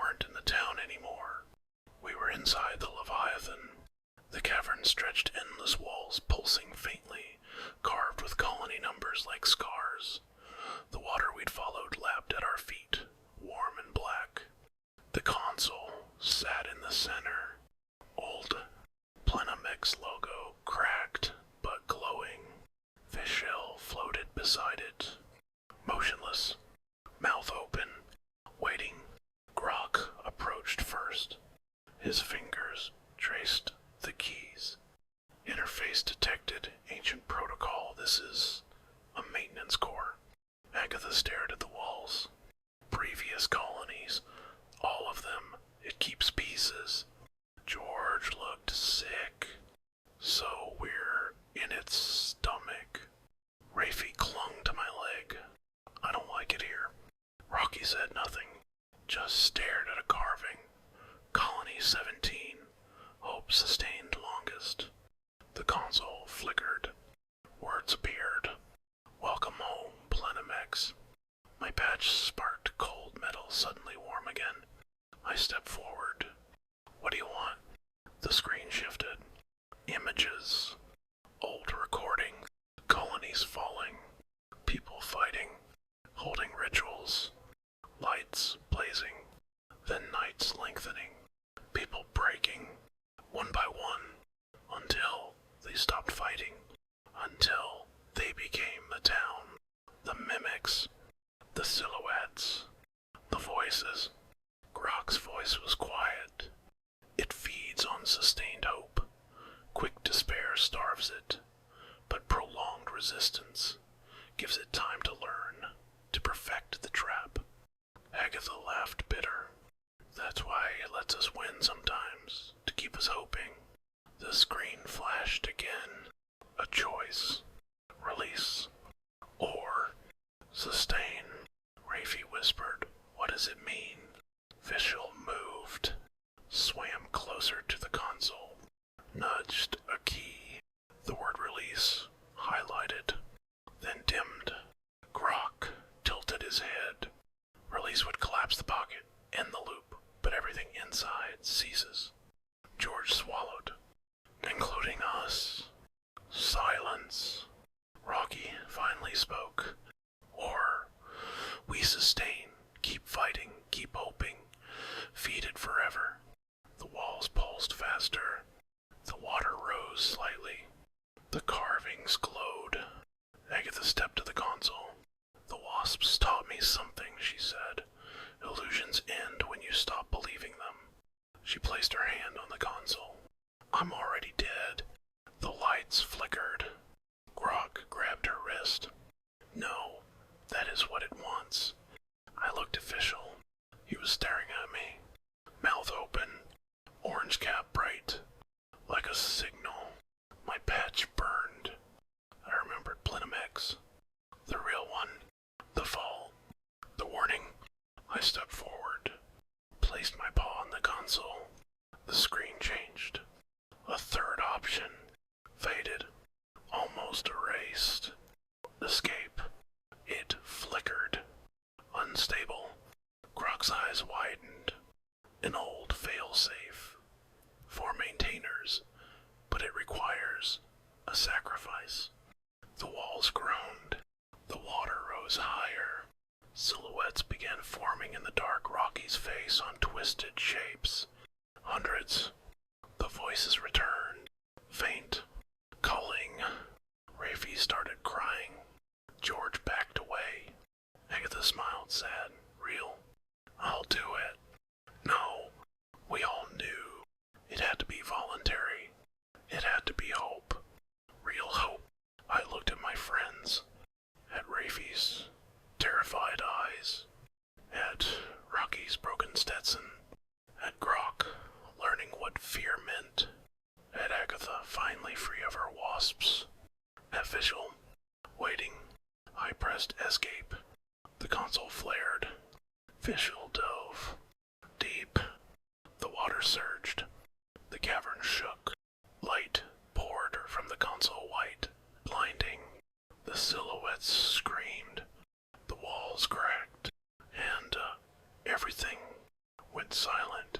weren't in the town anymore. We were inside the Leviathan. The cavern stretched endless walls, pulsing faintly, carved with colony numbers like scars. The water we'd followed lapped at our feet, warm and black. The console sat in the center. Old Plenum X logo, cracked but glowing. Fish shell floated beside it, motionless, mouth open, waiting. Grok approached first. His fingers traced the keys. Interface detected. Ancient protocol. This is a maintenance core. Agatha stared at the walls. Previous colonies. All of them. It keeps pieces. George looked sick. So we're in its stomach. Rafie clung to my leg. I don't like it here. Rocky said nothing. Just stared at a carving. Colony 17. Hope sustained longest. The console flickered. Words appeared. Welcome home, Plenum X. My patch sparked cold metal, suddenly warm again. I stepped forward. What do you want? The screen shifted. Images. Old recording. Colonies falling. People fighting. Holding rituals. Lights blazing. Then nights lengthening. People breaking. One by one. Until they stopped fighting. Until they became the town. The mimics. The silhouettes. The voices. Grok's voice was quiet. It feeds on sustained hope. Quick despair starves it, but prolonged resistance gives it time to learn, to perfect the trap. Agatha laughed bitter. That's why it lets us win sometimes, to keep us hoping. The screen flashed again. A choice. Release. Or sustain. Rafie whispered. What does it mean? Vishal moved. Swam closer to the console. Nudged a key. The word release. Highlighted. Then dimmed. Grok tilted his head. Release would collapse the pocket. End the loop. But everything inside ceases. George swallowed. Including us. Silence. Rocky finally spoke. Or we sustain. Keep fighting. Keep hoping. Feed it forever. The walls pulsed faster. The water rose slightly. The carvings glowed. Agatha stepped to the console. The wasps taught me something, she said. Illusions end when you stop believing them. She placed her hand on the console. I'm already dead. The lights flickered. Grok grabbed her wrist. No, that is what it wants. I looked official. He was staring at me. Mouth open. Orange cap bright. Like a signal. My patch burned. I remembered Plenum X. The real one. The fall. The warning. I stepped forward. Placed my paw on the console. The screen changed. A third option. Faded. Almost erased. Escape. It flickered. Unstable. Grok's eyes widened. An old failsafe. For maintainers. But it requires a sacrifice. The walls groaned. The water rose higher. Silhouettes began forming in the dark. Rocky's face on twisted shapes. Hundreds. The voices returned. Faint. Culling. Rafie started crying. George backed away. Agatha smiled, sad. Real. I'll do it. No. We all knew. It had to be voluntary. It had to be hope. Real hope. I looked at my friends. At Rafie's terrified eyes. At Rocky's broken Stetson. At Grok, learning what fear meant. At Agatha, finally free of her wasps. At Vishal, waiting. I pressed escape. The console flared. Vishal dove. Deep. The water surged. The cavern shook. Light poured from the console white, blinding. The silhouettes screamed. The walls cracked. And everything went silent.